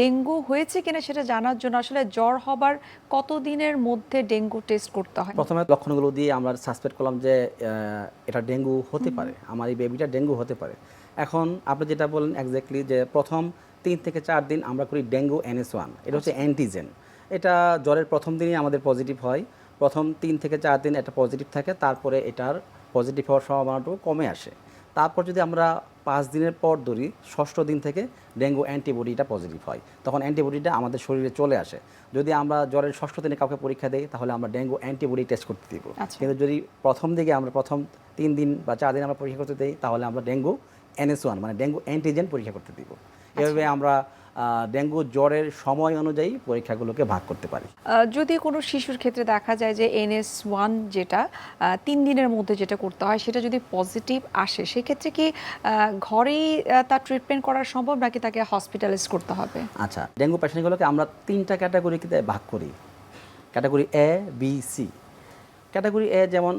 Dengue হয়েছে কিনা সেটা জানার জন্য আসলে জ্বর হবার কতদিনের মধ্যে ডেঙ্গু টেস্ট করতে হয়? প্রথমে লক্ষণগুলো দিয়ে আমরা সাসপেক্ট করলাম যে এটা ডেঙ্গু হতে পারে, আমার এই বেবিটা ডেঙ্গু হতে পারে। এখন আপনি যেটা বললেন এক্স্যাক্টলি যে প্রথম 3 থেকে 4 দিন আমরা করি ডেঙ্গু NS1, এটা হচ্ছে অ্যান্টিজেন। এটা জ্বরের প্রথম দিনই আমাদের পজিটিভ হয়, প্রথম 3 থেকে 4 দিন এটা পজিটিভ থাকে, তারপরে এটার পজিটিভ হওয়ার সম্ভাবনাটাও কমে আসে। তারপর যদি আমরা 5 দিনের পর ধরি, ষষ্ঠ দিন থেকে ডেঙ্গু অ্যান্টিবডিটা পজিটিভ হয়, তখন অ্যান্টিবডিটা আমাদের শরীরে চলে আসে। যদি আমরা জ্বরের ষষ্ঠ দিনে কাউকে পরীক্ষা দিই তাহলে আমরা ডেঙ্গু অ্যান্টিবডি টেস্ট করতে দিব। আচ্ছা। কিন্তু যদি প্রথম দিকে আমরা প্রথম 3 দিন বা 4 দিন আমরা পরীক্ষা করতে দিই তাহলে আমরা ডেঙ্গু NS1 মানে ডেঙ্গু অ্যান্টিজেন পরীক্ষা করতে দিব। এভাবে আমরা ডেঙ্গু জ্বরের সময় অনুযায়ী পরীক্ষাগুলোকে ভাগ করতে পারি। যদি কোনো শিশুর ক্ষেত্রে দেখা যায় যে NS1 যেটা 3 দিনের মধ্যে যেটা করতে হয় সেটা যদি পজিটিভ আসে, সেক্ষেত্রে কি ঘরেই তার ট্রিটমেন্ট করা সম্ভব নাকি তাকে হসপিটালাইজ করতে হবে? আচ্ছা, ডেঙ্গু পেশেন্টগুলোকে আমরা 3টা ক্যাটাগরিতে ভাগ করি। Category A, B, C। Category A যেমন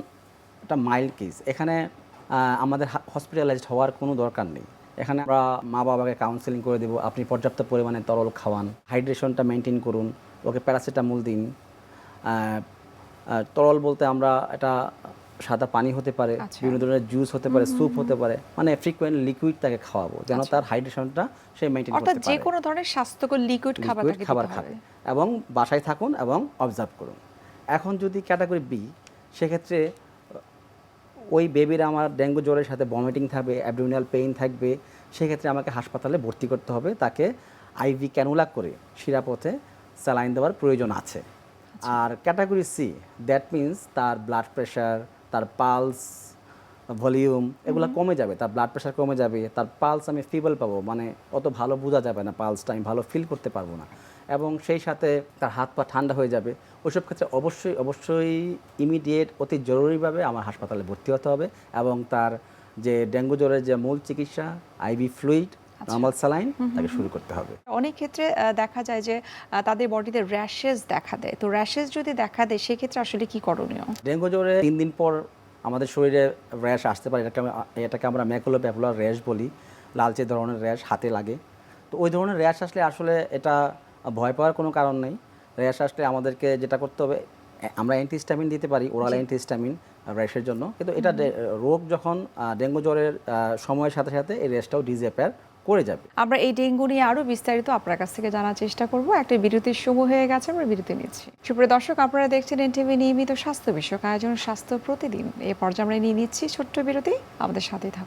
একটা মাইল্ড কেস, এখানে আমাদের হসপিটালাইজড হওয়ার কোনো দরকার নেই। এখানে আমরা মা বাবাকে কাউন্সেলিং করে দেবো, আপনি পর্যাপ্ত পরিমাণে তরল খাওয়ান, হাইড্রেশনটা মেনটেন করুন, ওকে প্যারাসিটামল দিন। তরল বলতে আমরা এটা সাদা পানি হতে পারে, আচ্ছা। বিভিন্ন ধরনের জুস হতে পারে, স্যুপ হতে পারে, মানে ফ্রিকোয়েন্ট লিকুইড তাকে খাওয়াবো যেন আচ্ছা। তার হাইড্রেশনটা সে মেনটেন অর্থাৎ করতে যে পারে। কোনো ধরনের স্বাস্থ্যকর লিকুইড খাবার লিকুইড তাকে খাবার দিতে খাবে হবে। এবং বাসায় থাকুন এবং অবজার্ভ করুন। এখন যদি ক্যাটাগরি বি, সেক্ষেত্রে ওই বেবির আমার ডেঙ্গু জ্বরের সাথে ভমিটিং থাকবে, অ্যাবডোমিনাল পেইন থাকবে, সেক্ষেত্রে আমাকে হাসপাতালে ভর্তি করতে হবে, তাকে আইভি ক্যানুলা করে শিরাপথে স্যালাইন দেওয়ার প্রয়োজন আছে। আর ক্যাটাগরি সি, দ্যাট মিন্স তার ব্লাড প্রেশার, তার পালস, ভলিউম এগুলো কমে যাবে, তার ব্লাড প্রেশার কমে যাবে, তার পালস আমি ফিবল পাবো, মানে অত ভালো বোঝা যাবে না, পালসটা আমি ভালো ফিল করতে পারবো না, এবং সেই সাথে তার হাত পা ঠান্ডা হয়ে যাবে। ওইসব ক্ষেত্রে অবশ্যই অবশ্যই ইমিডিয়েট অতি জরুরিভাবে আমার হাসপাতালে ভর্তি হতে হবে এবং তার যে ডেঙ্গু জ্বরের যে মূল চিকিৎসা আইভি ফ্লুইড, নর্মাল স্যালাইন তাকে শুরু করতে হবে। অনেক ক্ষেত্রে দেখা যায় যে তাদের বডিতে র্যাশেস দেখা দেয়, তো র্যাশেস যদি দেখা দেয় সেক্ষেত্রে আসলে কি করণীয়? ডেঙ্গু জ্বরে 3 দিন পর আমাদের শরীরে র্যাশ আসতে পারে, এটাকে আমরা ম্যাকুলোপ্যাপুলার র্যাশ বলি, লালচে ধরনের র্যাশ হাতে লাগে। তো ওই ধরনের র্যাশ আসলে আসলে এটা ভয় পাওয়ার কোনো কারণ নেই। র্যাশ আসলে আমাদেরকে যেটা করতে হবে, আমরা অ্যান্টিহিস্টামিন দিতে পারি, ওরাল অ্যান্টিহিস্টামিন র্যাশের জন্য, কিন্তু এটা রোগ যখন ডেঙ্গু জ্বরের সময়ের সাথে সাথে এই র্যাশটাও ডিসঅ্যাপিয়ার করে যাবে। আমরা এই ডেঙ্গু নিয়ে আরো বিস্তারিত আপনার কাছ থেকে জানার চেষ্টা করব। একটা বিরতির সময় হয়ে গেছে, আমরা বিরতি নিচ্ছি। সুপ্রিয় দর্শক, আপনারা দেখছেন NTV নিয়মিত স্বাস্থ্য বিষয়ক আয়োজন স্বাস্থ্য প্রতিদিন। এই পর্যায়ে আমরা নিয়ে নিচ্ছি ছোট্ট বিরতি, আমাদের সাথেই থাকুন।